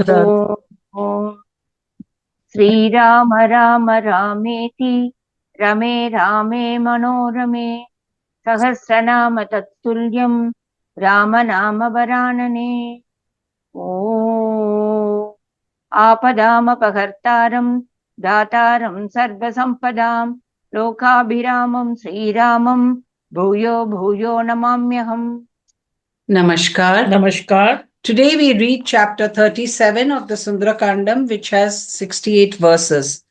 ॐ श्रीराम राम रामेति रमे रामे मनोरमे सहस्रनाम तत्तुल्यं राम नाम वरानने। ॐ आपदामपहर्तारं दातारं सर्वसम्पदां लोकाभिरामं श्रीरामं भूयो भूयो नमाम्यहम्। Namaskar. Namaskar. Today we read chapter 37 of the Sundarakandam, which has 68 verses.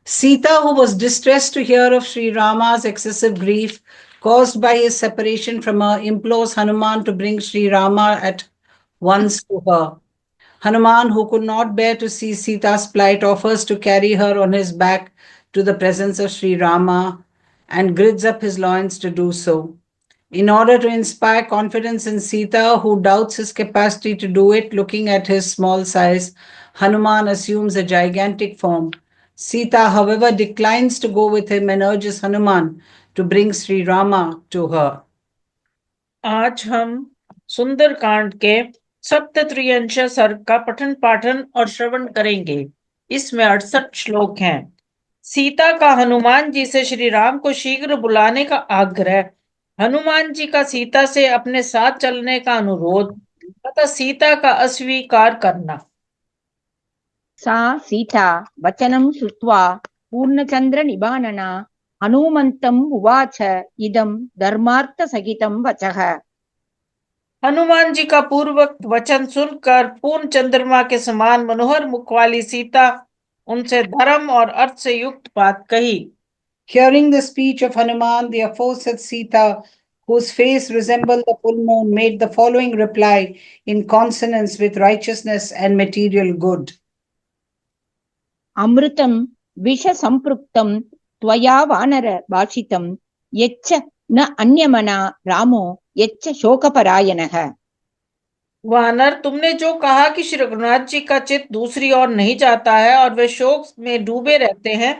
Sita, who was distressed to hear of Sri Rama's excessive grief caused by his separation from her, implores Hanuman to bring Sri Rama at once to her. Hanuman, who could not bear to see Sita's plight, offers to carry her on his back to the presence of Sri Rama and girds up his loins to do so. In order to inspire confidence in Sita, who doubts his capacity to do it, looking at his small size, Hanuman assumes a gigantic form. Sita, however, declines to go with him and urges Hanuman to bring Sri Rama to her. आज हम सुंदरकांड के सप्तत्रिंश सर्ग का पठन पाठन और श्रवण करेंगे। इसमें 68 श्लोक हैं। सीता का हनुमान जी से श्री राम को शीघ्र बुलाने का आग्रह, हनुमान जी का सीता से अपने साथ चलने का अनुरोध तथा सीता का अस्वीकार करना। सा सीता वचनं श्रुत्वा पूर्णचन्द्रनिभानना हनुमन्तम् उवाच इदं धर्मार्थसहितं वचः। हनुमान जी का पूर्वक वचन सुनकर पूर्ण चंद्रमा के समान मनोहर मुख वाली सीता उनसे धर्म और अर्थ से युक्त बात कही। Hearing the speech of Hanuman, the aforesaid Sita, whose face resembled the full moon, made the following reply in consonance with righteousness and material good. अमृतं विषसम्पृक्तं त्वया वानर भाषितं यच्च न अन्यमना रामो यच्च शोकपरायणः। वानर, तुमने जो कहा कि श्री रघुनाथ जी का चित्त दूसरी ओर नहीं जाता है और वे शोक में डूबे रहते हैं,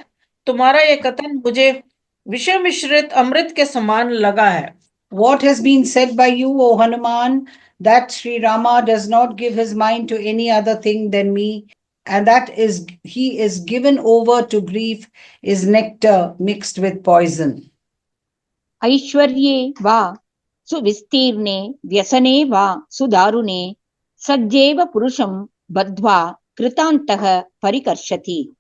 तुम्हारा यह कथन मुझे विषय मिश्रित अमृत के समान लगा है। What has been said by you, O Hanuman, that Sri Rama does not give his mind to any other thing than me, and that he is given over to grief, is nectar mixed with poison. ऐश्वर्ये वा सुविस्तीर्णे व्यसने वा सुदारुणे सज्जेव पुरुषं बद्ध्वा कृतान्तः परिकर्षति।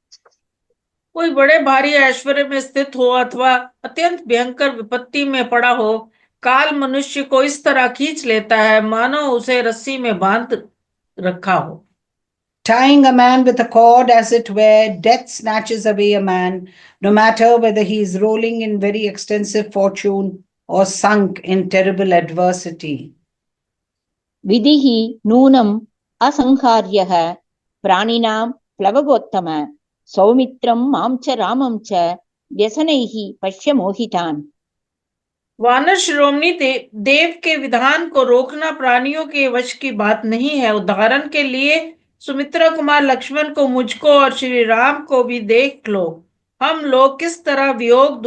कोई बड़े भारी ऐश्वर्य में स्थित हो अथवा अत्यंत भयंकर विपत्ति में पड़ा हो, काल मनुष्य को इस तरह खींच लेता है मानो उसे रस्सी में बांध रखा हो। Tying a man with a cord, as it were, death snatches away a man, no matter whether he is rolling in very extensive fortune or sunk in terrible adversity. विधिहि नूनम् असंहार्यः प्राणिनां प्लवगोत्तम सौमित्रं मां च रामं च व्यसनैः पश्य मोहितान्। वानर शिरोमणि देव के विधान को रोकना प्राणियों के वश की बात नहीं है। उदाहरण के लिए सुमित्रा कुमार लक्ष्मण को, मुझको और श्री राम को भी देख लो, हम लोग किस तरह वियोग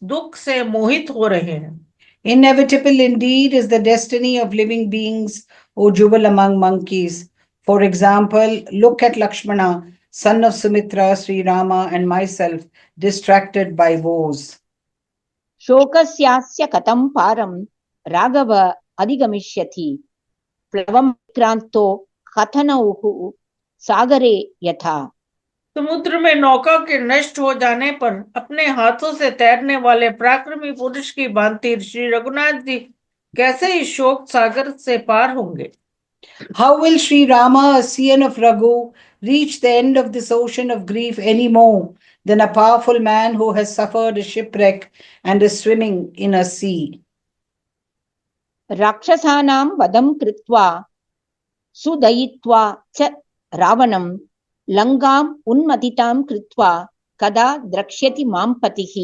दुख से मोहित हो रहे हैं। Inevitable indeed is the destiny of living beings, O jewel among monkeys. For example, look at Lakshmana, son of Sumitra, Sri Rama, and myself, distracted by woes. शोकस्यास्य कथं पारं राघव अधिगमिष्यति प्लवं क्रांतो कथनौः सागरे यथा। समुद्र में नौका के नष्ट हो जाने पर अपने हाथों से तैरने वाले पराक्रमी पुरुष की भांति श्री रघुनाथ जी कैसे इस शोक सागर से पार होंगे। How will Sri Rama, a scion of Raghu, reach the end of this ocean of grief any more than a powerful man who has suffered a shipwreck and is swimming in a sea? राक्षसानां वधं कृत्वा सुदयित्वा च रावणं लंकाम् उन्मथितां कृत्वा कदा द्रक्ष्यति मां पतिः।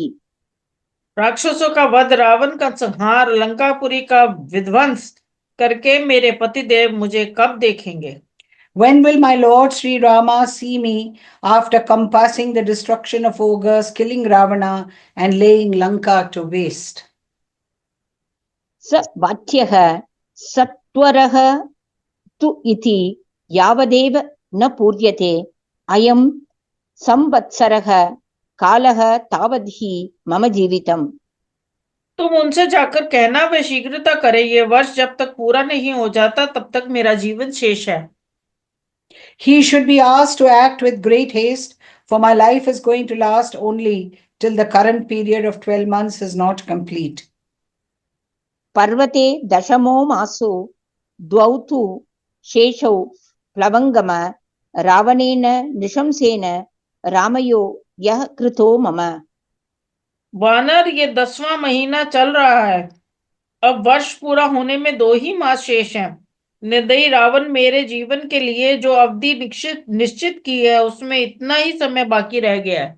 राक्षसों का वध, रावण का संहार, लंकापुरी का विध्वंस करके मेरे पतिदेव मुझे कब देखेंगे। When will my Lord Sri Rama see me after compassing the destruction of ogres, killing Ravana, and laying Lanka to waste? स वाच्यः सत्वरः तु इति यावदेव न पूर्यते अयं संवत्सरः कालः तावद् हि मम जीवितम्। तुम उनसे जाकर कहना वे शीघ्रता करें, ये वर्ष जब तक पूरा नहीं हो जाता तब तक मेरा जीवन शेष है। He should be asked to act with great haste, for my life is going to last only till the current period of 12 months is not complete. पर्वते दशमो मासो द्वौ तु शेषौ प्लवंगम रावणेन नृशंसेन रामयो यः कृतो मम। वानर, ये 10वां महीना चल रहा है। अब वर्ष पूरा होने में 2 ही मास शेष हैं। निर्दयी रावण मेरे जीवन के लिए जो अवधि निश्चित की है उसमें इतना ही समय बाकी रह गया है।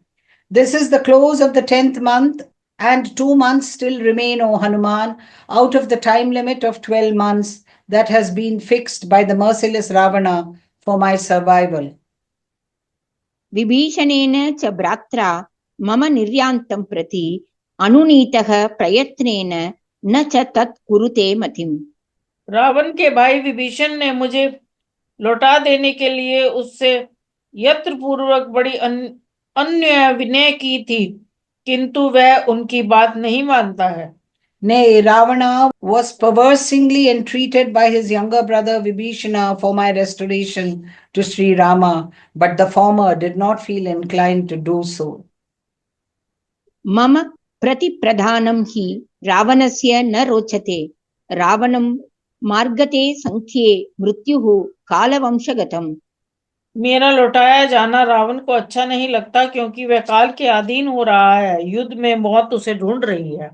This is the close of the 10th month, and 2 months still remain, O Hanuman, out of the time limit of 12 months that has been fixed by the merciless Ravana for my survival. विभीषणेन च भ्रात्रा मम निर्यान्तं प्रति अनुनीतः प्रयत्नेन न च तत् कुरुते मतिम्। रावण के भाई विभीषण ने मुझे लौटा देने के लिए उससे यत्न पूर्वक बड़ी अन्य विनय की थी, किंतु वह उनकी बात नहीं मानता है। Nay, Ravana was perversely entreated by his younger brother Vibhishana for my restoration to Sri Rama, but the former did not feel inclined to do so. मम प्रतिप्रधानं हि रावणस्य न रोचते रावणं मार्गते संख्ये मृत्युः कालवंशगतम्। मेरा लौटाया जाना रावण को अच्छा नहीं लगता, क्योंकि वह काल के अधीन हो रहा है। युद्ध में मौत उसे ढूंढ रही है।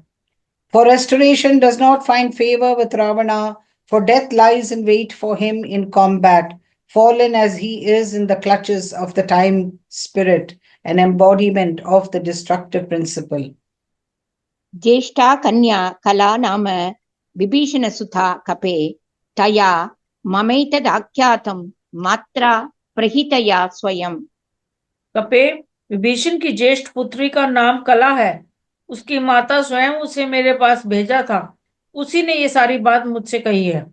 For restoration does not find favor with Ravana, for death lies in wait for him in combat, fallen as he is in the clutches of the time spirit, an embodiment of the destructive principle. ज्येष्ठा कन्या कला नाम विभीषणसुता कपे तया ममैतदाख्यातं मात्रा प्रहितया स्वयं। कपे, विभीषण की ज्येष्ठ पुत्री का नाम कला है। उसकी माता स्वयं उसे मेरे पास भेजा था। उसी ने ये सारी बात मुझसे कही है।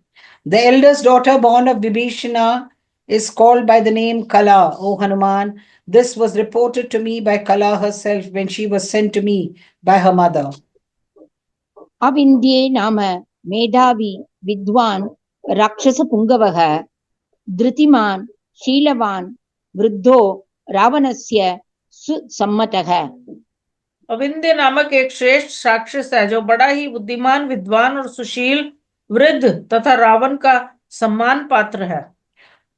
The eldest daughter born of Vibhishana is called by the name Kala, O Hanuman. This was reported to me by Kala herself when she was sent to me by her mother. अविन्द्ये नाम मेधावी विद्वान राक्षस पुंगवः धृतिमान् शीलवान वृद्धो रावणस्य सुसम्मतः। अविंध्य नामक एक श्रेष्ठ राक्षस है जो बड़ा ही बुद्धिमान, विद्वान और सुशील, वृद्ध तथा रावण का सम्मान पात्र है।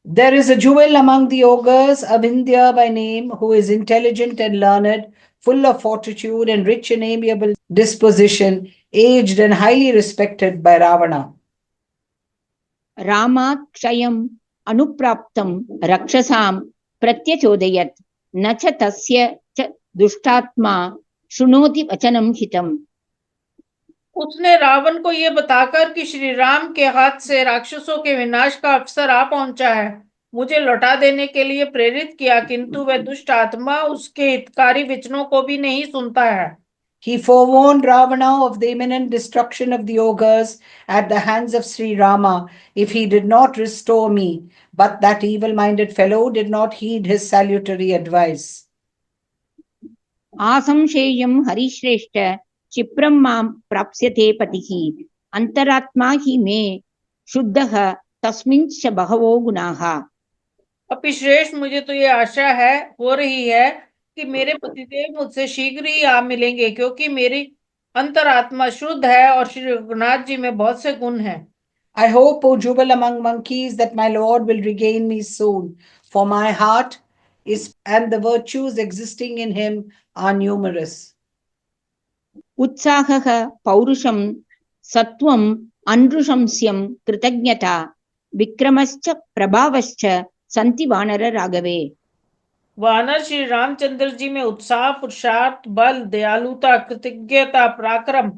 There is a jewel among the ogres, Avindhya by name, who is intelligent and learned, full of fortitude and rich in amiable disposition, aged and highly respected by Ravana. रामात् क्षयम् अनुप्राप्तं रक्षसां प्रत्यचोदयत् न च तस्य च दुष्टात्मा शृणोति वचनं हितम्। उसने रावण को ये बताकर कि श्री राम के हाथ से राक्षसों के विनाश का अवसर आ पहुंचा है, मुझे लौटा देने के लिए प्रेरित किया, किंतु वह दुष्ट आत्मा उसके हितकारी वचनों को भी नहीं सुनता है। He forewarned Ravana of the imminent destruction of the ogres at the hands of Sri Rama if he did not restore me, but that evil-minded fellow did not heed his salutary advice. आसंशेयं हरिश्रेष्ठ क्षिप्रं मां प्राप्स्यते पतिः अंतरात्मा हि मे शुद्धः तस्मिंश्च बहवो गुणाः। अपिश्रेष्ठ, मुझे तो ये आशा हो रही है कि मेरे पतिदेव मुझसे शीघ्र ही आ मिलेंगे, क्योंकि मेरी अंतरात्मा शुद्ध है और श्री रघुनाथ जी में बहुत से गुण हैं। I hope, O jewel among monkeys, that my Lord will regain me soon, for my heart is and the virtues existing in him are numerous. उत्साहः पौरुषं सत्वम् अनृशंस्यं कृतज्ञता विक्रमश्च प्रभावश्च सन्ति वानर राघवे। वानर श्री रामचंद्र जी में उत्साह, पुरुषार्थ, बल, दयालुता, कृतज्ञता, पराक्रम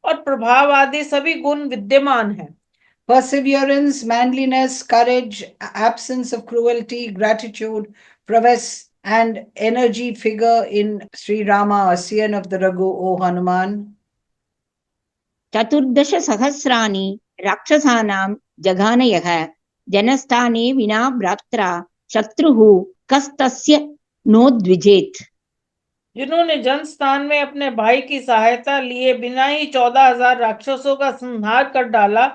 और प्रभाव आदि सभी गुण विद्यमान हैं। Perseverance, manliness, courage, absence of cruelty, gratitude, prowess, and energy figure in Sri Rama, a scion of the Raghu, O Hanuman. चतुर्दश सहस्राणि राक्षसानां जघानयः जनस्थाने विना भ्रात्रा शत्रुः कस्तस्य नोद्विजेत्। जिन्होंने जनस्थान में अपने भाई की सहायता लिए बिना ही 14,000 राक्षसों का संहार कर डाला,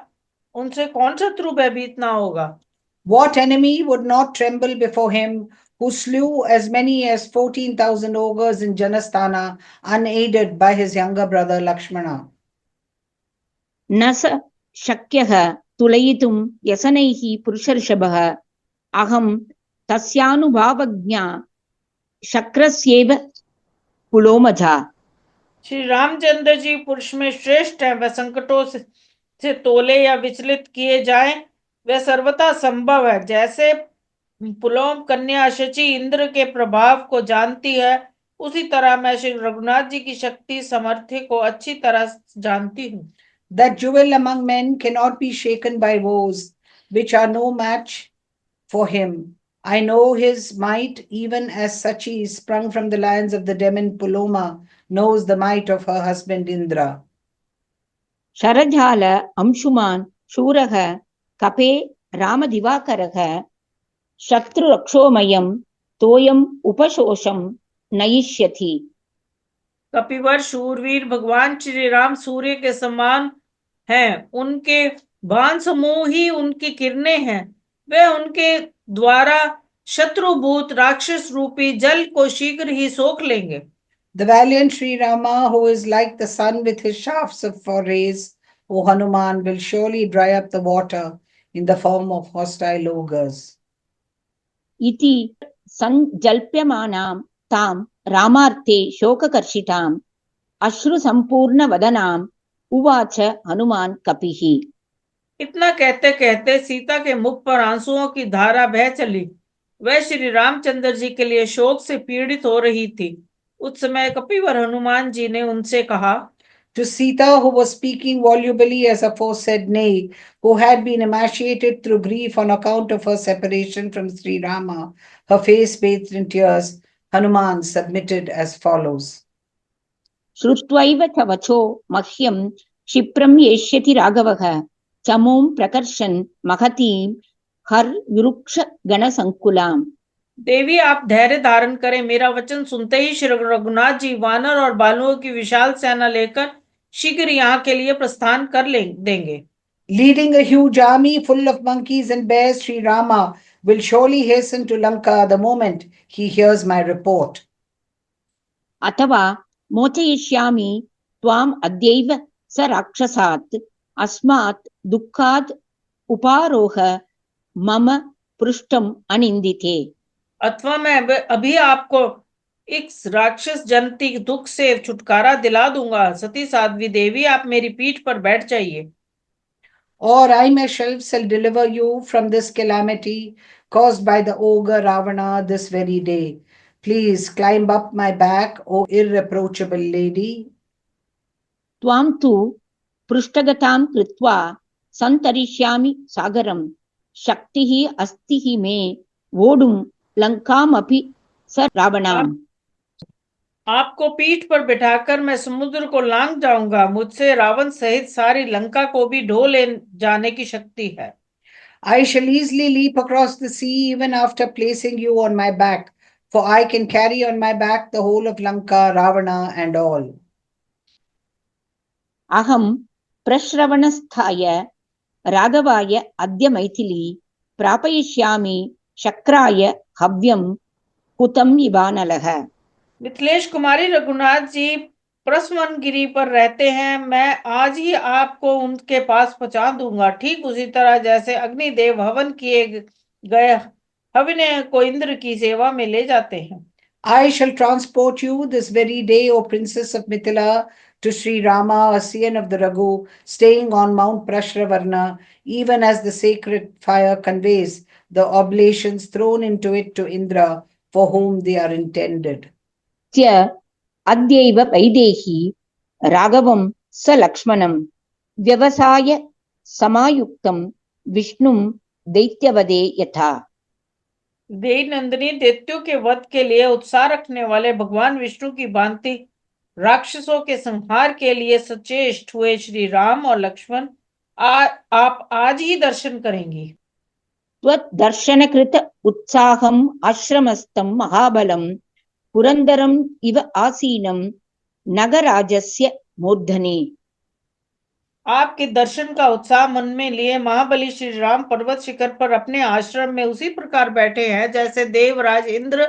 उनसे कौन शत्रु भयभीत ना होगा। What enemy would not tremble before him who slew as many as 14,000 ogres in Janasthana unaided by his younger brother Lakshmana? न स शक्यः तुलयितुं व्यसनैः पुरुषर्षभः, अहं तस्यानुभावज्ञा शक्रस्येव पुलोमजा। श्री रामचंद्र जी पुरुष में श्रेष्ठ हैं, वह संकटों से तोले या विचलित किए जाएं, वह सर्वथा संभव है। जैसे पुलोम कन्या शची इंद्र के प्रभाव को जानती है, उसी तरह मैं श्री रघुनाथ जी की शक्ति सामर्थ्य को अच्छी तरह जानती हूँ। That jewel among men cannot be shaken by woes, which are no match for him. I know his might, even as Sachi, sprung from the lions of the demon Puloma, knows the might of her husband Indra. शरजाल Anshuman शूरः कपे रामदिवाकरः, शत्रुरक्षोमयं तोयम् उपशोषं नयिष्यति। कपिवर शूरवीर भगवान श्री राम सूर्य के समान हैं, उनके बाण समूह ही उनकी किरणें हैं, वे उनके द्वारा शत्रुभूत राक्षस रूपी जल को शीघ्र ही सोख लेंगे। The valiant Sri Rama, who is like the sun with his shafts of rays, O Hanuman, will surely dry up the water in the form of hostile ogres. इति संजल्प्यमानां तां रामार्ते शोककर्षितां अश्रुसम्पूर्णवदनां उवाच हनुमान् कपिः। इतना कहते कहते सीता के मुख पर आंसुओं की धारा बह चली। वह श्री रामचंद्र जी के लिए शोक से पीड़ित हो रही थी। उस समय कपिवर हनुमान जी ने उनसे कहा, To Sita, who was speaking volubly as aforesaid, nay, who had been emaciated through grief on account of her separation from Sri Rama, her face bathed in tears, Hanuman submitted as follows. श्रुत्वैव च वचो मह्यं क्षिप्रं येष्यति राघवः, चमूं प्रकर्षन् महतीं हर्विरुक्ष गणसंकुलाम्। देवी, आप धैर्य धारण करें। मेरा वचन सुनते ही श्री रघुनाथ जी वानर और बालुओं की विशाल सेना लेकर शीघ्र यहाँ के लिए प्रस्थान कर देंगे। Leading a huge army full of monkeys and bears, Sri Rama will surely hasten to Lanka the moment he hears my report. अथवा मोचयिष्यामि त्वाम् अद्यैव स राक्षसात्, अस्मात् दुःखात् उपारोह मम पृष्ठम् अनिन्दिते। अथवा मैं अभी आपको इस राक्षस जनती दुख से छुटकारा दिला दूंगा। सती साध्वी देवी, आप मेरी पीठ पर बैठ जाइए। Or I myself shall deliver you from this calamity caused by the ogre Ravana this very day. Please climb up my back, O irreproachable lady. त्वां तु पृष्ठगतां कृत्वा सन्तरिष्यामि सागरं, शक्तिः अस्ति हि मे वोढुं लङ्कामपि स रावणाम्। आपको पीठ पर बिठाकर मैं समुद्र को लांघ जाऊंगा। मुझसे रावण सहित सारी लंका को भी ढो ले जाने की शक्ति है। I shall easily leap across the sea even after placing you on my back, for I can carry on my back the whole of Lanka, Ravana and all. अहं प्रश्रवणस्थाय राघवाय अद्य मैथिली प्रापयिष्यामि शक्राय हव्यं कुतं इवानलः। मिथिलेश कुमारी, रघुनाथ जी प्रस्वन गिरी पर रहते हैं। मैं आज ही आपको उनके पास पहुंचा दूंगा, ठीक उसी तरह जैसे अग्निदेव हवन किए गए हवन को इंद्र की सेवा में ले जाते हैं। I shall transport you this very day, O Princess of Mithila, to Sri Rama, a scion of the Raghu, staying on Mount Prashravarna, even as the sacred fire conveys the oblations thrown into it to Indra, for whom they are intended. च अद्यैव वैदेही राघवं स लक्ष्मणं व्यवसाय समायुक्तं विष्णुं दैत्यवदे यथा। देव नंदिनी, दैत्यों के वध के लिए उत्साह रखने वाले भगवान विष्णु की भांति राक्षसों के संहार के लिए सचेष्ट हुए श्री राम और लक्ष्मण आप आज ही दर्शन करेंगी। त्वद्दर्शनकृत उत्साहम् आश्रमस्थं महाबलं पुरन्दरम् इव आसीनं नगराजस्य मूर्धनि। आपके दर्शन का उत्साह मन में लिए महाबली श्री राम पर्वत शिखर पर अपने आश्रम में उसी प्रकार बैठे हैं जैसे देवराज इंद्र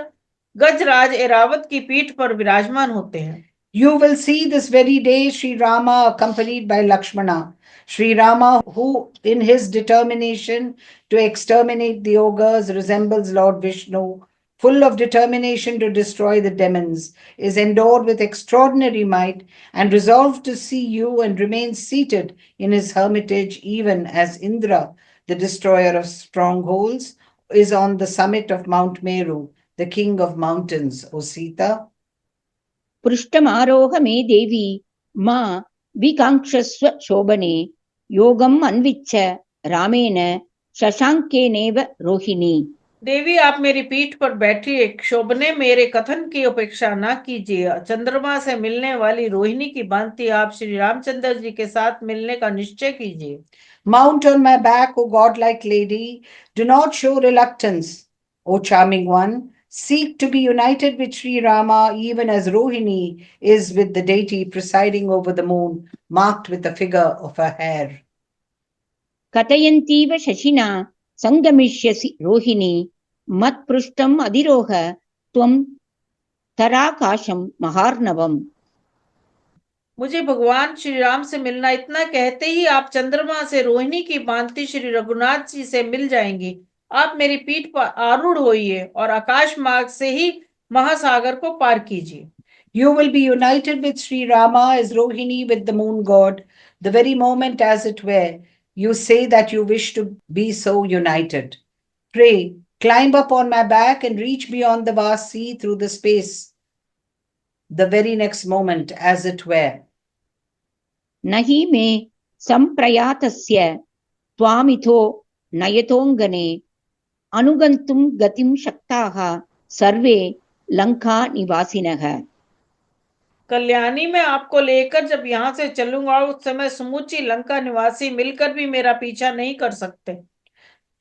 गजराज ऐरावत की पीठ पर विराजमान होते हैं। You will see this very day Sri Rama accompanied by Lakshmana. Sri Rama, who in his determination to exterminate the ogres resembles Lord Vishnu, full of determination to destroy the demons, is endowed with extraordinary might and resolved to see you and remain seated in his hermitage even as Indra, the destroyer of strongholds, is on the summit of Mount Meru, the king of mountains, O Sita. पृष्ठमारोह मे देवी मा विकाङ्क्षस्व शोभने योगम् अन्विच्छ रामेण शशाङ्केनेव रोहिणी। देवी आप मेरी पीठ पर बैठिए, शोभने मेरे कथन की उपेक्षा न कीजिए। चंद्रमा से मिलने वाली रोहिणी की भांति आप श्री रामचंद्र जी के साथ मिलने का निश्चय कीजिए। Mount on my back, O godlike lady. Do not show reluctance, O charming one. Seek to be united with Sri Rama, even as Rohini is with the deity presiding over the moon, marked with the figure of a hare. कथयन्तीव शशिना सङ्गमिष्यसि Rohini मत्पृष्ठम् अधिरोह त्वं तराकाशं महार्णवम्। मुझे भगवान श्री राम से मिलना इतना कहते ही आप चंद्रमा से रोहिणी की भांति श्री रघुनाथ जी से मिल जाएंगी। आप मेरी पीठ पर आरूढ़ होइए और आकाश मार्ग से ही महासागर को पार कीजिए। You will be united with Sri Rama as Rohini with the moon god, the very moment, as it were, you say that you wish to be so united. Pray, climb up on my back and reach beyond the vast sea through the space, the very next moment, as it were. नहि मे सम्प्रयातस्य त्वामिथो नयतोऽङ्गने अनुगन्तुं गतिं शक्ताः सर्वे लंका निवासिनः। कल्याणी में आपको लेकर जब यहाँ से चलूंगा उस समय समूची लंका निवासी मिलकर भी मेरा पीछा नहीं कर सकते।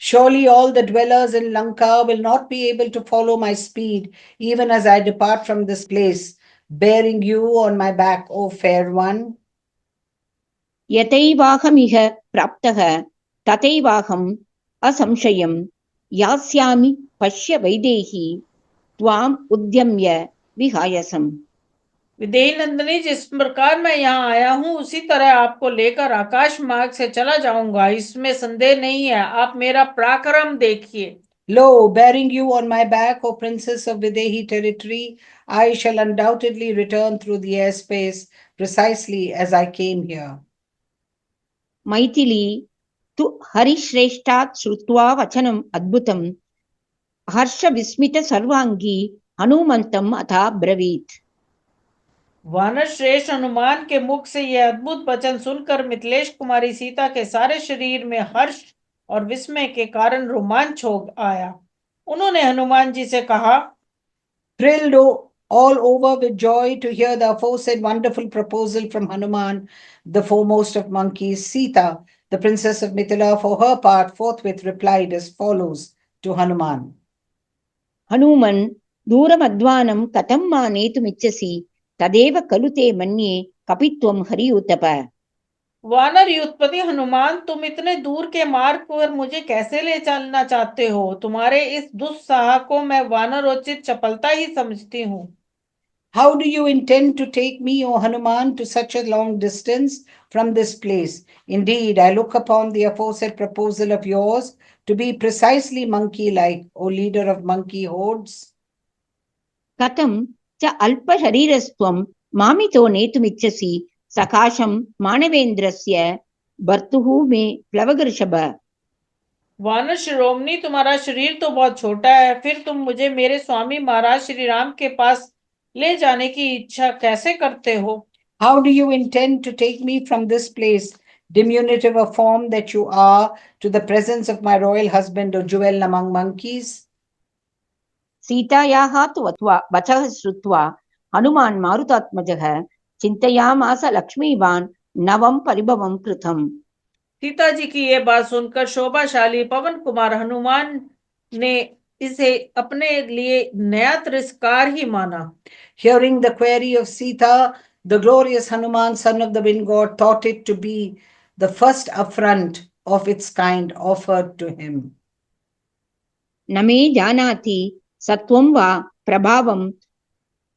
Surely all the dwellers in Lanka will not be able to follow my speed, even as I depart from this place, bearing you on my back, O fair one. यतैवाहमिह प्राप्तः तथैवाहम् असंशयं यास्यामि पश्य वैदेही त्वाम् उद्यम्य विहायसम्। विदेही नंदिनी, जिस प्रकार मैं यहाँ आया हूँ उसी तरह आपको लेकर आकाश मार्ग से चला जाऊंगा, इसमें संदेह नहीं है। आप मेरा पराक्रम देखिए। Lo, bearing you on my back, O princess of Videhi territory, I shall undoubtedly return through the airspace precisely as I came here. Maithili तु हरिश्रेष्ठात् श्रुत्वा वचनम् अद्भुतं हर्षविस्मित सर्वांगी हनुमन्तम् अथा ब्रवीत्। वानर श्रेष्ठ हनुमान के मुख से यह अद्भुत वचन सुनकर मिथिलेश कुमारी सीता के सारे शरीर में हर्ष और विस्मय के कारण रोमांच हो आया। उन्होंने हनुमान जी से कहा, Thrilled all over with joy to hear the aforesaid wonderful proposal from Hanuman, the foremost of monkeys, Sita, the princess of Mithila, for her part, forthwith replied as follows to Hanuman. Hanuman दूरमध्वानं कथं मा नेतुमिच्छसि तदेव खलु ते मन्ये कपित्वं हरियुतप। वानर युद्धपति हनुमान, तुम इतने दूर के मार्ग पर मुझे कैसे ले चलना चाहते हो? तुम्हारे इस दुस्साह को मैं वानरोचित चपलता ही समझती हूँ। How do you intend to take me, O Hanuman, to such a long distance from this place? Indeed, I look upon the aforesaid proposal of yours to be precisely monkey-like, O leader of monkey hordes. कथं च अल्पशरीरस्त्वं मामितो नेतुमिच्छसि सकाशं मानवेन्द्रस्य भर्तुः मे प्लवगर्षभ। वानर शिरोमणि, तुम्हारा शरीर तो बहुत छोटा है, फिर तुम मुझे मेरे स्वामी महाराज श्री राम के पास ले जाने की इच्छा कैसे करते हो? How do you intend to take me from this place, diminutive of form that you are, to the presence of my royal husband, O jewel among monkeys? सीतायाः तु वचः श्रुत्वा हनुमान् मारुतात्मजः चिन्तयामास लक्ष्मीवान् नवं परिभवं कृतम्। सीता जी की ये बात सुनकर शोभाशाली पवन कुमार हनुमान ने इसे अपने लिए नया तिरस्कार ही माना। Hearing the query of Sita, the glorious Hanuman, son of the wind god, thought it to be the first affront of its kind offered to him. न मे जानाति सत्वं वा प्रभावं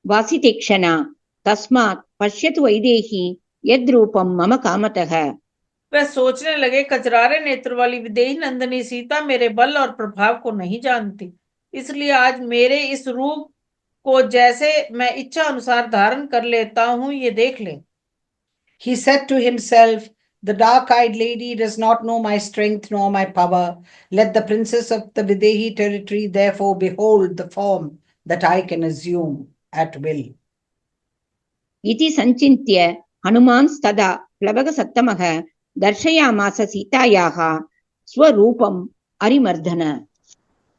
वासितेक्षणा तस्मात् पश्यतु वैदेही यद्रूपं मम कामतः। वह सोचने लगे, कचरारे नेत्र वाली विदेही नंदिनी सीता मेरे बल और प्रभाव को नहीं जानती, इसलिए आज मेरे इस रूप को जैसे मैं इच्छा अनुसार धारण कर लेता हूं, ये देख ले। He said to himself, the dark-eyed lady does not know my strength nor my power. Let the princess of the Videhi territory therefore behold the form that I can assume at will. इति संचिन्त्य हनुमांस्तदा प्लवगसत्तमः दर्शयामास सीतायाः स्वरूपम् अरिमर्दन।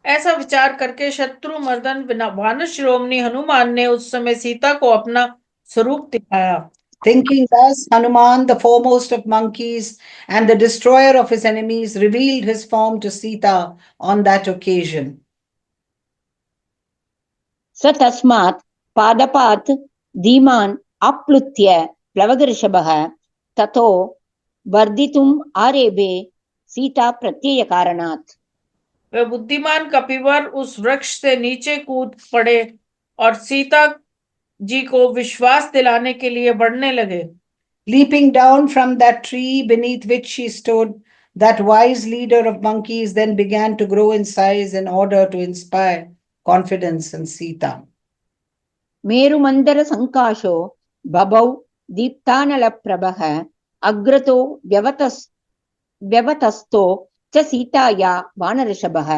ऐसा विचार करके शत्रुमर्दन वानर शिरोमणि हनुमान ने उस समय सीता को अपना स्वरूप दिखाया। Thinking thus, Hanuman, the foremost of monkeys and the destroyer of his enemies, revealed his form to Sita on that occasion. स तस्मात् पादपात् धीमान् आप्लुत्य प्लवगऋषभः ततो वर्धितुम् आरेभे सीता प्रत्यय कारणात्। वह बुद्धिमान कपिवर उस वृक्ष से नीचे कूद पड़े और सीता जी को विश्वास दिलाने के लिए बढ़ने लगे। Leaping down from that tree beneath which she stood, that wise leader of monkeys then began to grow in size in order to inspire confidence in Sita. मेरुमन्दर संकाशो बभौ दीप्तानलप्रभः अग्रतो व्यवतस्तो च सीताया वानरषभः।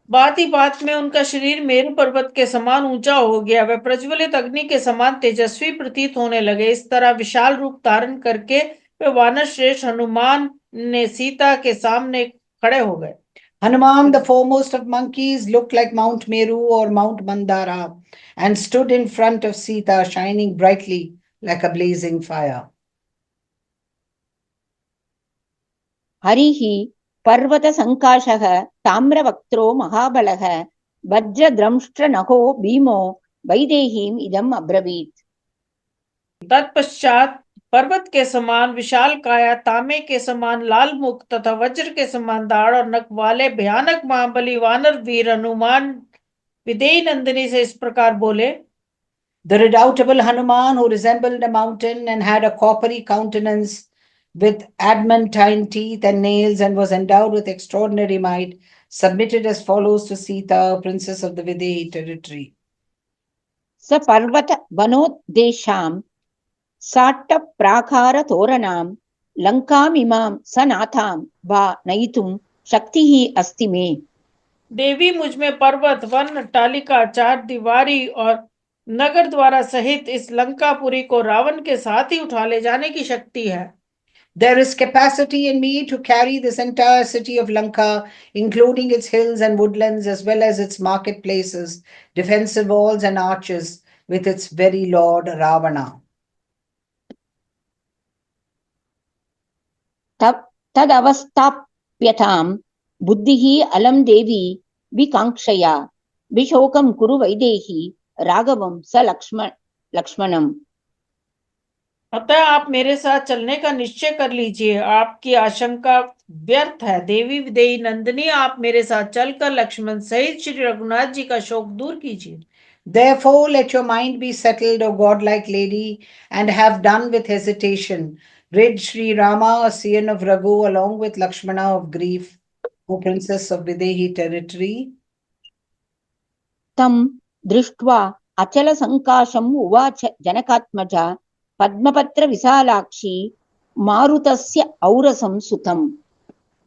बात ही बात में उनका शरीर मेरु पर्वत के समान ऊंचा हो गया, वह प्रज्वलित अग्नि के समान तेजस्वी प्रतीत होने लगे। इस तरह विशाल रूप धारण करके वे वानर श्रेष्ठ हनुमान ने सीता के सामने खड़े हो गए। Hanuman, the foremost of monkeys, looked like Mount Meru or Mount Mandara and stood in front of Sita, shining brightly like a blazing fire. हरिः पर्वत संकाशः ताम्रवक्त्रो महाबलः वज्रद्रंष्ट्रनहो भीमो वैदेहीम् इदम् अब्रवीत्। तत्पश्चात पर्वत के समान विशाल काया, तांबे के समान लाल मुख तथा वज्र के समान दाढ़ और नख वाले भयानक महाबली वानर वीर हनुमान विदेही नंदिनी से इस प्रकार बोले। The redoubtable Hanuman, who resembled a mountain and had a coppery countenance with adamantine teeth and nails and was endowed with extraordinary might, submitted as follows to Sita, princess of the Videhi territory. स पर्वत वनोद्देशाम् साट्ट प्राकार तोरणाम् लंकामिमां सनाथां वा नयितुं शक्तिः अस्ति मे। देवी, मुझ में पर्वत, one, अट्टालिका, चार दीवारी और नगर द्वारा सहित इस लंकापुरी को रावण के साथ ही उठा ले जाने की शक्ति है। There is capacity in me to carry this entire city of Lanka, including its hills and woodlands, as well as its marketplaces, defensive walls and arches, with its very lord Ravana. तदवस्थाप्यतां बुद्धिः अलं देवी विकाङ्क्षया विशोकं कुरु वैदेही राघवं स लक्ष्मणम्। अतः आप मेरे साथ चलने का निश्चय कर लीजिए, आपकी आशंका व्यर्थ है। देवी विदेही नंदिनी, आप मेरे साथ चलकर लक्ष्मण सहित श्री रघुनाथ जी का शोक दूर कीजिए। Therefore, let your mind be settled, O godlike lady, and have done with hesitation. Rid Sri Rama, a scion of Raghu, along with Lakshmana of grief, O princess of Videhi territory. तं दृष्ट्वा अचल संकाशम् उवाच जनकात्मजा पद्मपत्र विशालाक्षी मारुतस्य औरसं सुतम्।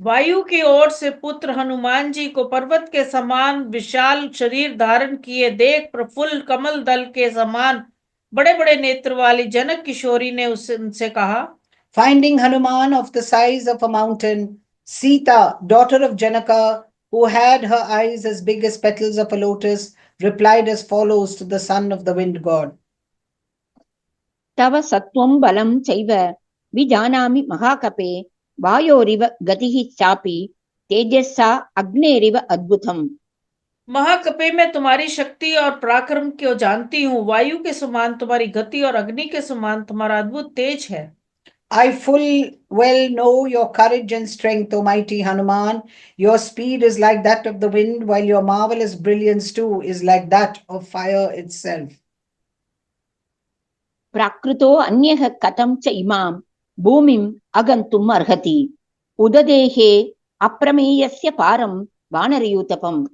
वायु की ओर से पुत्र हनुमान जी को पर्वत के समान विशाल शरीर धारण किए देख प्रफुल्ल कमल दल के समान बड़े बड़े नेत्र वाली जनक किशोरी ने उनसे कहा। Finding Hanuman of the size of a mountain, Sita, daughter of Janaka, who had her eyes as big as petals of a lotus, replied as follows to the son of the wind god. तव सत्वं बलं चैव विजानामि महाकपे वायोरिव गतिः चापि तेजसा अग्नेरिव अद्भुतम्। महाकपे मैं तुम्हारी शक्ति और पराक्रम को जानती हूँ। वायु के समान तुम्हारी गति और अग्नि के समान तुम्हारा अद्भुत तेज है। I full well know your courage and strength, O mighty Hanuman. Your speed is like that of the wind, while your marvelous brilliance too is like that of fire itself. प्राकृतो अन्यः कथं च इमां भूमिम् अगन्तुम् अर्हति उददेहे अप्रमेयस्य पारं वानरयूतपम्।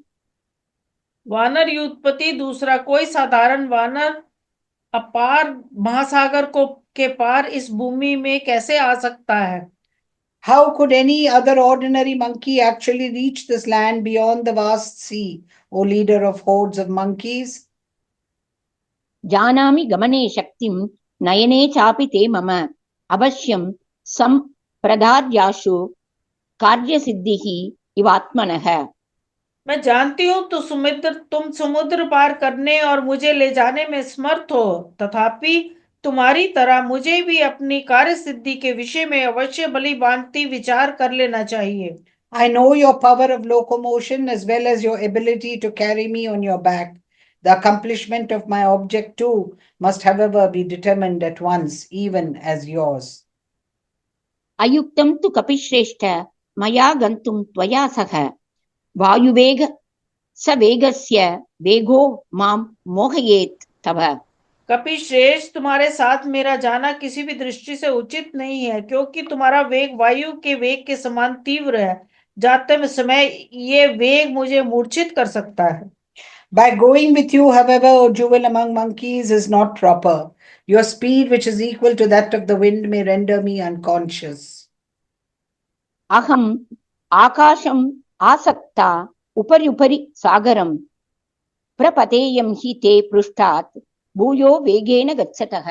वानर युद्धपति दूसरा कोई साधारण वानर अपार महासागर को के पार इस भूमि में कैसे आ सकता है? How could any other ordinary monkey actually reach this land beyond the vast sea, O leader of hordes of monkeys? जानामि गमने शक्तिं नयने चापि ते मम अवश्यं संप्रदार्याशु कार्यसिद्धिः इवात्मनः। मैं जानती हूँ तुम समुद्र पार करने और मुझे ले जाने में समर्थ हो, तथापि तुम्हारी तरह मुझे भी अपनी कार्य सिद्धि के विषय में अवश्य भली भांति विचार कर लेना चाहिए। I know your power of locomotion as well as your ability to carry me on your back. The accomplishment of my object too must, however, be determined at once, even as yours. अयुक्तं तु कपिश्रेष्ठ मया गन्तुं त्वया सह वायुवेग स वेगस्य वेगो मां मोहयेत् तव। कपिश्रेष्ठ, तुम्हारे साथ मेरा जाना किसी भी दृष्टि से उचित नहीं है, क्योंकि तुम्हारा वेग वायु के वेग के समान तीव्र है। जाते समय ये वेग मुझे मूर्छित कर सकता है। By going with you, however, O jewel among monkeys, is not proper. Your speed, which is equal to that of the wind, may render me unconscious. अहम् आकाशम् आसक्ता उपरि उपरि सागरं प्रपतेयं हि ते पृष्ठात् भूयो वेगेन गच्छतः।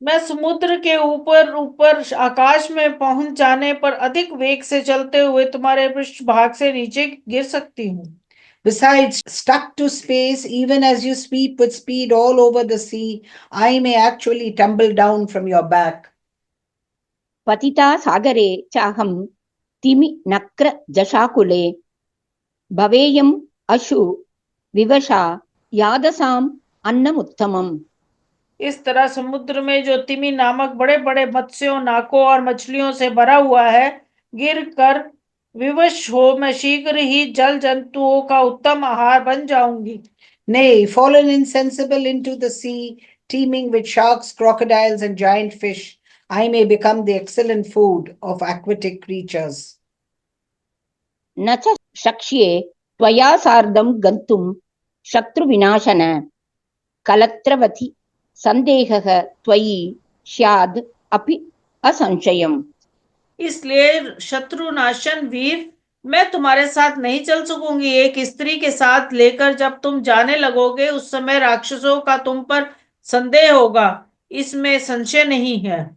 मैं समुद्र के ऊपर ऊपर आकाश में पहुंच जाने पर अधिक वेग से चलते हुए तुम्हारे पृष्ठभाग से नीचे गिर सकती हूँ। Besides, stuck to space, even as you sweep with speed all over the sea, I may actually tumble down from your back. पतिता सागरे चाहं तिमि नक्र जशाकुले भवेयम् अशु विवशा यादसाम् अन्नमुत्तमम्। इस तरह समुद्र में जो तिमी नामक बड़े बड़े मत्स्यों, नाकों और मछलियों से भरा हुआ है, गिर कर विवश हो मैं शीघ्र ही जल जंतुओं का उत्तम आहार बन जाऊंगी। Nay, fallen insensible into the sea, teeming with sharks, crocodiles, and giant fish, I may become the excellent food of aquatic creatures. न च शक्ष्ये त्वया सार्धं गन्तुं शत्रुविनाशन कलत्रवति संदेहः त्वयि स्याद् अपि असंशयम्। इसलिए शत्रुनाशन वीर, मैं तुम्हारे साथ नहीं चल सकूंगी। एक स्त्री के साथ लेकर जब तुम जाने लगोगे, उस समय राक्षसों का तुम पर संदेह होगा, इसमें संशय नहीं है।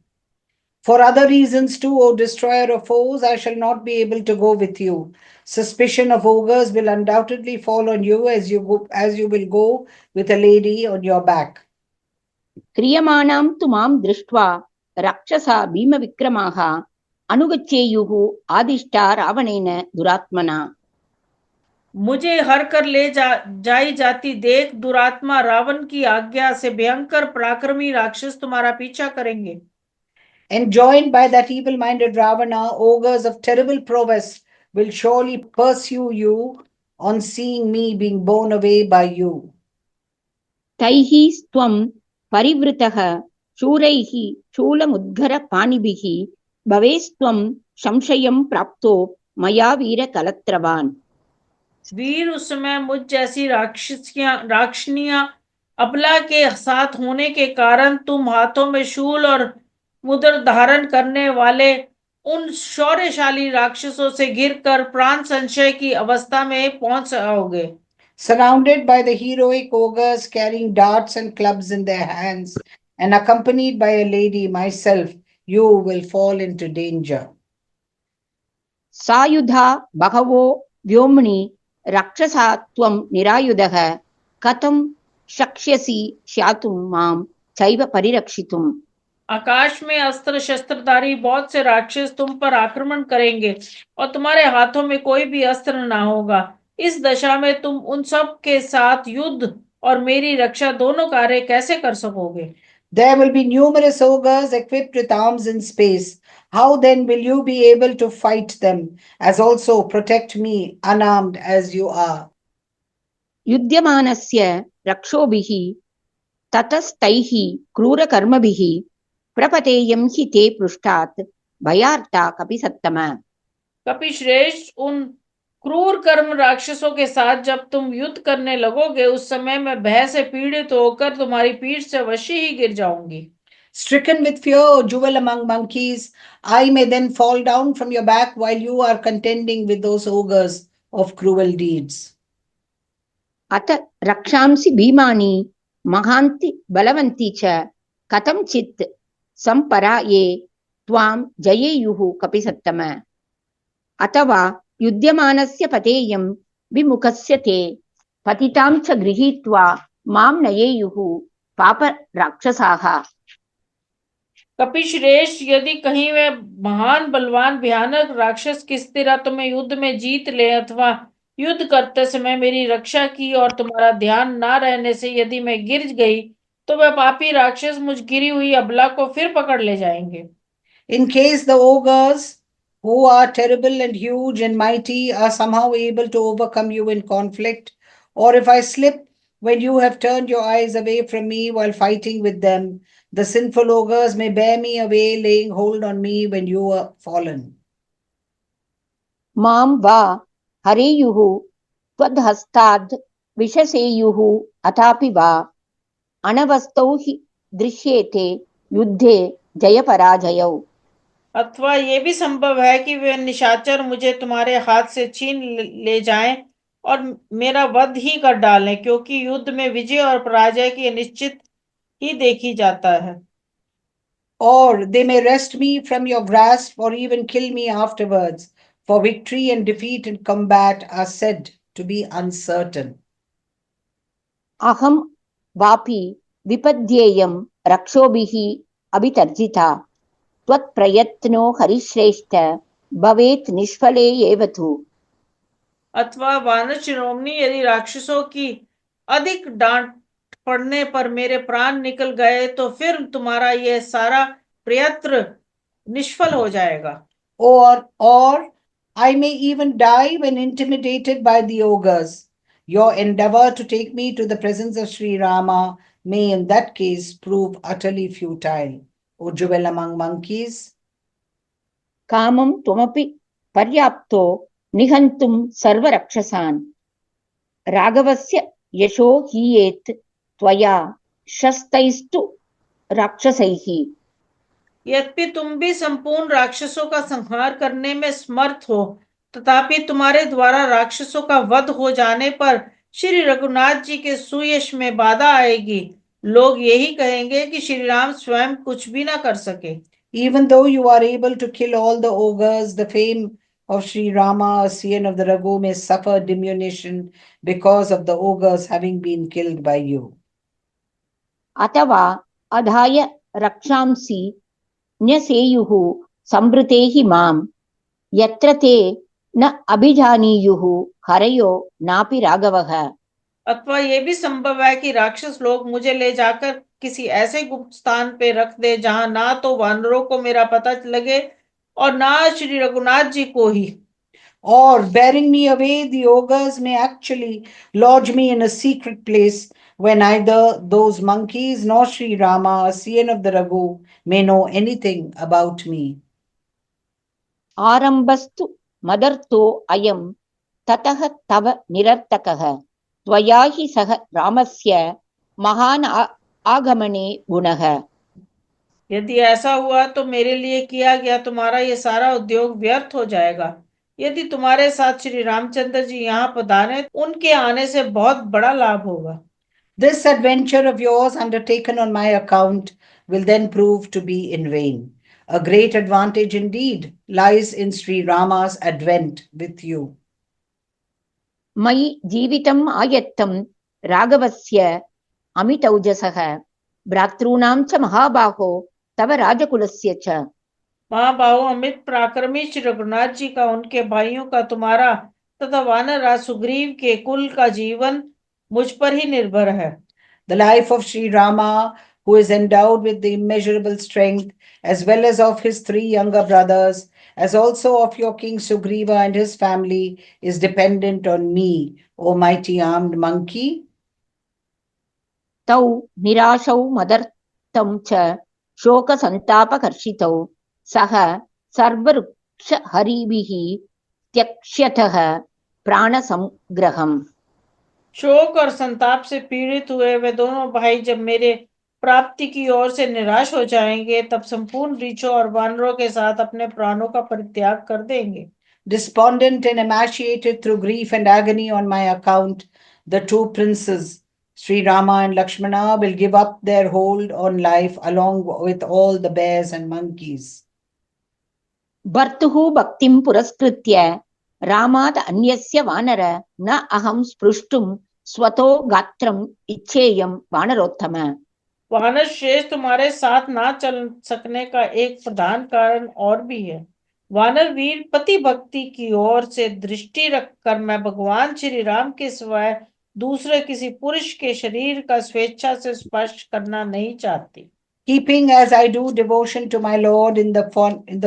For other reasons too, O destroyer of foes, I shall not be able to go with you. Suspicion of ogres will undoubtedly fall on you as you will go with a lady on your back. क्रियमाणां तु मां दृष्ट्वा राक्षसा भीमविक्रमाः अनुगच्छेयुः आदिष्टा रावणेन दुरात्मना। मुझे हर कर ले जाई जाती देख दुरात्मा रावण की आज्ञा से भयंकर पराक्रमी राक्षस तुम्हारा पीछा करेंगे। Enjoined by that evil-minded Ravana, ogres of terrible prowess will surely pursue you on seeing me being borne away by you. तैः त्वं परिवृतः शूरैः शूलमुद्गर पाणिभिः भवेस्त्वं संशयं प्राप्तो मया वीर कलत्रवान्। वीर, उस समय मुझ जैसी राक्षनियां अबला के साथ होने के कारण तुम हाथों में शूल और मुद्र धारण करने वाले उन शौर्यशाली राक्षसों से गिरकर प्राण संशय की अवस्था में पहुंच जाओगे। Surrounded by the heroic ogres carrying darts and clubs in their hands and accompanied by a lady, myself, you will fall into danger. सायुधा बहवो व्योम्नि राक्षसा त्वं निरायुधः कथं शक्ष्यसि स्यातुं मां चैव परिरक्षितुम्। आकाश में अस्त्र शस्त्रधारी बहुत से राक्षस तुम पर आक्रमण करेंगे और तुम्हारे हाथों में कोई भी अस्त्र ना होगा। इस दशा में तुम उन सब के साथ युद्ध और मेरी रक्षा दोनों कार्य कैसे कर सकोगे? There will be numerous ogres equipped with arms in space. How then will you be able to fight them, as also protect me, unarmed as you are? युध्यमानस्य रक्षोभिः ततस्तैः क्रूरकर्मभिः प्रपतेयं हि ते पृष्ठात् भयार्ता कपिसत्तम। कपिश्रेष्ठ, उन क्रूर कर्म राक्षसों के साथ जब तुम युद्ध करने लगोगे उस समय मैं भय से पीड़ित होकर तुम्हारी पीठ से अवश्य ही गिर जाऊंगी। Stricken with fear, O jewel among monkeys, I may then fall down from your back while you are contending with those ogres of cruel deeds. अत रक्षांसि भीमानि महान्ति बलवन्ति च कथंचित् संपराये त्वां जयेयुः कपिसत्तम। अथवा युध्यमानस्य पतेयं विमुखस्य ते पतितां च गृहीत्वा मां नयेयुः पापराक्षसाः। कपिश्रेष्ठ, यदि कहीं वे महान बलवान भयानक राक्षस किस तरह तुम्हें युद्ध में जीत ले अथवा युद्ध करते समय मेरी रक्षा की और तुम्हारा ध्यान ना रहने से यदि मैं गिर गई तो वह पापी राक्षस मुझ गिरी हुई अबला को फिर पकड़ ले जाएंगे। In case the ogres, who are terrible and huge and mighty, are somehow able to overcome you in conflict, or if I slip when you have turned your eyes away from me while fighting with them, the sinful ogres may bear me away, laying hold on me when you are fallen. मां वा हरेयुः त्वद्हस्ताद् विशसेयुः अथापि वा अनवस्थौ हि दृश्येते युद्धे जयपराजयौ। अथवा ये भी संभव है कि वे निशाचर मुझे तुम्हारे हाथ से छीन ले जाएं और मेरा वध ही कर डालें, क्योंकि युद्ध में विजय और पराजय की निश्चित ही देखी जाता है। Or they may wrest me from your grasp or even kill me afterwards, for victory and defeat in combat are said to be uncertain. अहं वापि विपद्येयं रक्षोभिः अभितर्जिता त्वत्प्रयत्नो हरिश्रेष्ठ भवेत् निष्फले एव तु। अथवा वानर शिरोमणि, यदि राक्षसों की अधिक डांट पड़ने पर मेरे प्राण निकल गए तो फिर तुम्हारा यह सारा प्रयत्न निष्फल हो जाएगा। Or I may even die when intimidated by the ogres. Your endeavor to take me to the presence of Sri Rama may in that case prove utterly futile. O jewel among monkeys, कामं त्वमपि पर्याप्तो निहन्तुं सर्वरक्षसान् राघवस्य यशो हीयेत् त्वया शस्तैस्तु राक्षसैः। यद्यपि तुम भी संपूर्ण राक्षसों का संहार करने में समर्थ हो, तथापि तुम्हारे द्वारा राक्षसों का वध हो जाने पर श्री रघुनाथ जी के सुयश में बाधा आएगी। लोग यही कहेंगे कि श्री राम स्वयं कुछ भी ना कर सके। even though you are able to kill all the ogres, the fame of Sri Rama, Scion of the Raghu, may suffer diminution because of the ogres having been killed by you. अथवा अधाय रक्षांसि न्यसेयुः संवृते हि मां यत्र ते न अभिजानीयुः हरयो नापि राघवः। अथवा ये भी संभव है कि राक्षस लोग मुझे ले जाकर किसी ऐसे गुप्त स्थान पे रख दे जहां ना तो वानरों को मेरा पता लगे और ना श्री रघुनाथ जी को ही। Or bearing me away, the ogres may actually lodge me in a secret place where neither those monkeys nor Sri Rama, Scion of the Raghu, may know anything about me. आरम्भस्तु मदर्थो अयं ततः तव निरर्थकः त्वया हि सह रामस्य महान् आगमने गुणः। यदि ऐसा हुआ तो मेरे लिए किया गया तुम्हारा ये सारा उद्योग व्यर्थ हो जाएगा। यदि तुम्हारे साथ श्री रामचंद्र जी यहाँ पधारे, उनके आने से बहुत बड़ा लाभ होगा। This adventure of yours undertaken on my account will then prove to be in vain. A great advantage indeed lies in Sri Rama's advent with you. मयि जीवितम् आयत्तं राघवस्य अमितौजसः भ्रातॄणां च महाबाहो तव राजकुलस्य च। महाबाहु अमित पराक्रमी श्री रघुनाथ जी का, उनके भाइयों का, तुम्हारा तथा वानरराज सुग्रीव के कुल का जीवन मुझ पर ही निर्भर है। The life of Sri Rama, who is endowed with the immeasurable strength, as well as of his three younger brothers, as also of your king Sugriva and his family, is dependent on me, O mighty armed monkey. तौ निराशौ मदर्थं च शोकसन्तापकर्षितौ सः सर्ववृक्षहरिभिः त्यक्ष्यतः प्राणसंग्रहम्। शोक और संताप से पीड़ित हुए वे दोनों भाई जब मेरे प्राप्ति की ओर से निराश हो जाएंगे, तब संपूर्ण ऋषों और वानरों के साथ अपने प्राणों का परित्याग कर देंगे। Despondent and emaciated through grief and agony on my account, the two princes, Sri Rama and Lakshmana, will give up their hold on life along with all the bears and monkeys. भर्तुः भक्तिं पुरस्कृत्य रामात् अन्यस्य वानर न अहं स्पृष्टुं स्वतो गात्रम् इच्छेयं वानरोत्तम। वानर श्रेष्ठ, तुम्हारे साथ ना चल सकने का एक प्रधान कारण और भी है। वानर वीर, पति भक्ति की ओर से दृष्टि रखकर मैं भगवान श्री राम के सिवाय दूसरे किसी पुरुष के शरीर का स्वेच्छा से स्पर्श करना नहीं चाहती। Keeping as I do devotion to my Lord in the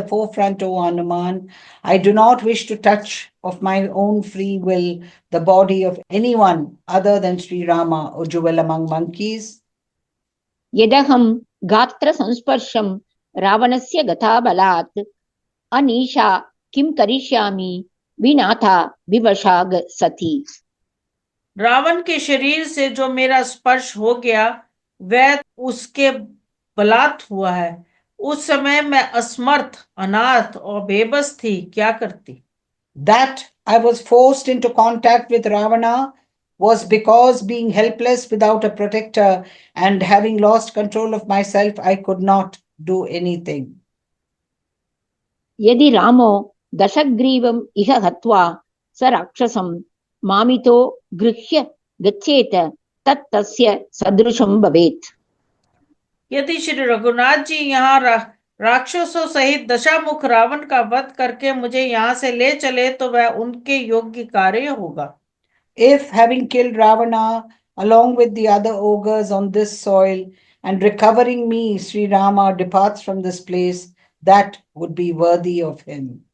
forefront, O Hanuman, I do not wish to touch of my own free will the body of anyone other than Sri Rama, O jewel among monkeys. यदहं गात्र संस्पर्शं रावणस्य गताबलात् अनीशा किं करिष्यामि विनाथा विवशा सती। रावण के शरीर से जो मेरा स्पर्श हो गया वह उसके बलात् हुआ है। उस समय मैं असमर्थ, अनाथ और बेबस थी, क्या करती। That I was forced into contact with Ravana was because, being helpless without a protector and having lost control of myself, I could not do anything. यदि रामो दशग्रीवम् इह हत्वा स राक्षसं मामितो गृह्य गच्छेत तत् तस्य सदृशं भवेत्। यदि श्री रघुनाथ जी यहाँ राक्षसों सहित दशामुख रावण का वध करके मुझे यहाँ से ले चले तो वह उनके योग्य कार्य होगा। If, having killed Ravana along with the other ogres on this soil and recovering me, Sri Rama departs from this place, that would be worthy of him.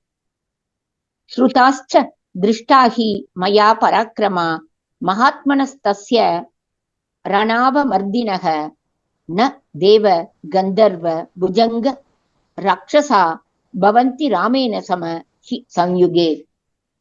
श्रुताश्च दृष्टा हि मया पराक्रमा महात्मनस्तस्य रणावमर्दिनः न देव गंधर्व भुजंग राक्षसा भवन्ति रामेण सम हि संयुगे।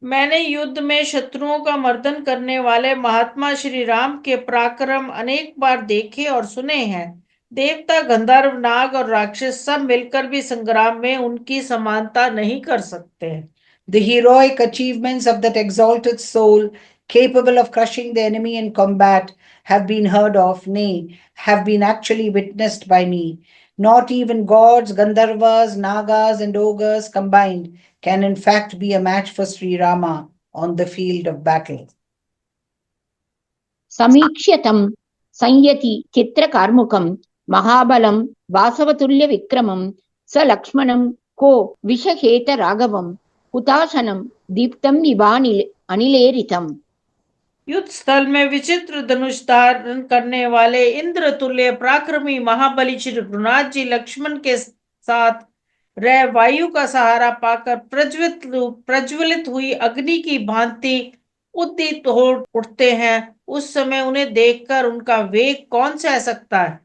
मैंने युद्ध में शत्रुओं का मर्दन करने वाले महात्मा श्री राम के पराक्रम अनेक बार देखे और सुने हैं। देवता, गंधर्व, नाग और राक्षस सब मिलकर भी संग्राम में उनकी समानता नहीं कर सकते। The heroic achievements of that exalted soul, capable of crushing the enemy in combat, have been heard of, nay, have been actually witnessed by me. Not even gods, Gandharvas, Nagas, and ogres combined can in fact be a match for Sri Rama on the field of battle. समीक्ष्यतं संयति चित्रकार्मुकं महाबलं वासवतुल्य विक्रमं स लक्ष्मणं को विषहेत राघवं हुताशनं दीप्तं अनिलेरितम्। युद्ध स्थल में विचित्र धनुष धारण करने वाले इंद्र तुल्य पराक्रमी महाबली श्री रघुनाथ जी लक्ष्मण के साथ रह वायु का सहारा पाकर प्रज्वलित हुई अग्नि की भांति उद्दीप्त हो उठते हैं। उस समय उन्हें देखकर उनका वेग कौन सह सकता है।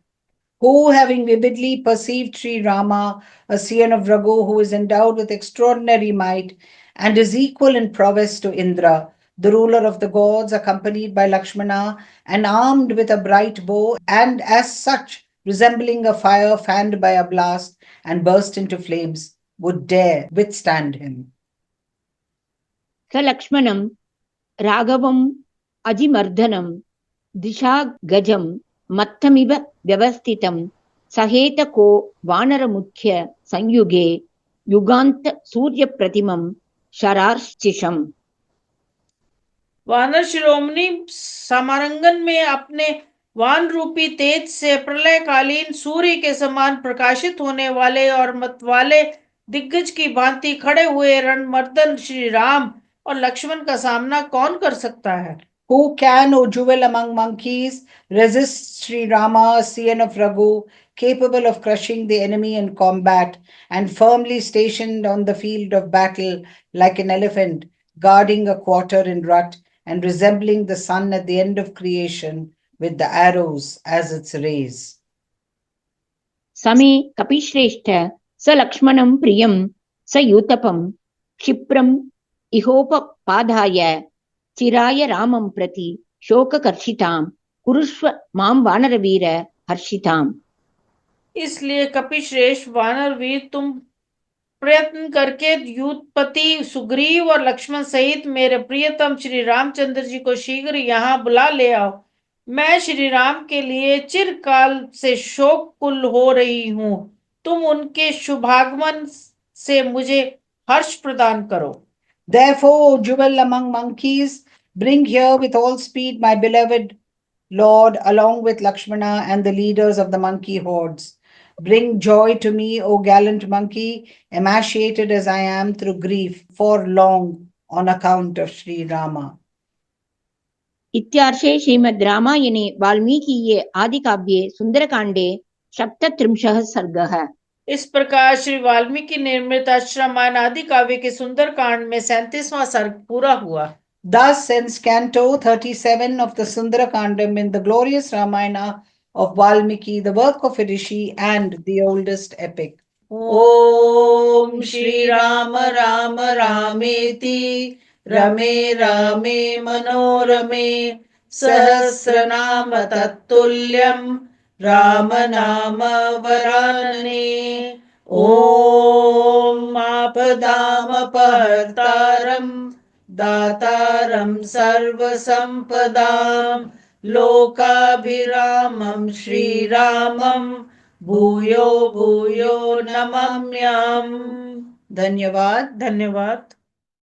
Who, having vividly perceived Sri Rama, a scion of Raghu who is endowed with extraordinary might and is equal in prowess to Indra, the ruler of the gods, accompanied by Lakshmana and armed with a bright bow, and as such resembling a fire fanned by a blast and burst into flames, would dare withstand him. स लक्ष्मणं राघवम् अजिमर्दनं दिशा गजं मत्तमिव व्यवस्थितं सहेतको वानरमुख्य संयुगे युगांत सूर्य प्रतिमं शरार्चिषम्। वानर शिरोमणि समारंगन में अपने वान रूपी तेज से प्रलयकालीन सूर्य के समान प्रकाशित होने वाले और मत वाले दिग्गज की भांति खड़े हुए रणमर्दन श्री राम और लक्ष्मण का सामना कौन कर सकता है? Who can, O jewel among monkeys, resist Sri Rama, scion of Raghu, capable of crushing the enemy in combat and firmly stationed on the field of battle like an elephant, guarding a quarter in rut and resembling the sun at the end of creation with the arrows as its rays? समे कपिश्रेष्ठ स लक्ष्मणं प्रियं स यूतपं क्षिप्रम् इहोपपादाय चिराय रामं प्रति शोककर्षितां कुरुष्व मां वानरवीर हर्षिताम्। इसलिए कपिश्रेष्ठ वानरवीर, तुम प्रयत्न करके यूथपति सुग्रीव और लक्ष्मण सहित मेरे प्रियतम श्री रामचंद्र जी को शीघ्र यहाँ बुला ले आओ। मैं श्री राम के लिए चिरकाल से शोककुल हो रही हूँ। तुम उनके शुभागमन से मुझे हर्ष प्रदान करो। Therefore, O jewel among monkeys, bring here with all speed my beloved Lord, along with Lakshmana and the leaders of the monkey hordes. Bring joy to me, O gallant monkey, emaciated as I am through grief for long on account of Sri Rama. इत्यार्षे श्रीमद् रामायणे वाल्मीकीये आदिकाव्ये सुन्दरकाण्डे सप्तत्रिंशः सर्गः। इस प्रकार श्री वाल्मीकि निर्मित रामायण आदि काव्य के सुंदर कांड में 37वां सर्ग पूरा हुआ। Thus ends Canto 37 of the Sundarakandam in the glorious Ramayana of Valmiki, the work of a rishi and the oldest epic. Om Shri Rama Rama Rameti Rame Rame Manorame Sahasranama Tattulyam Rama Nama Varanane Om Apadam Apartaram Dataram Sarvasampadam Lokabhiramam Shri Ramam Bhuyo Bhuyo Namamyam. Dhanyavad. धन्यवाद।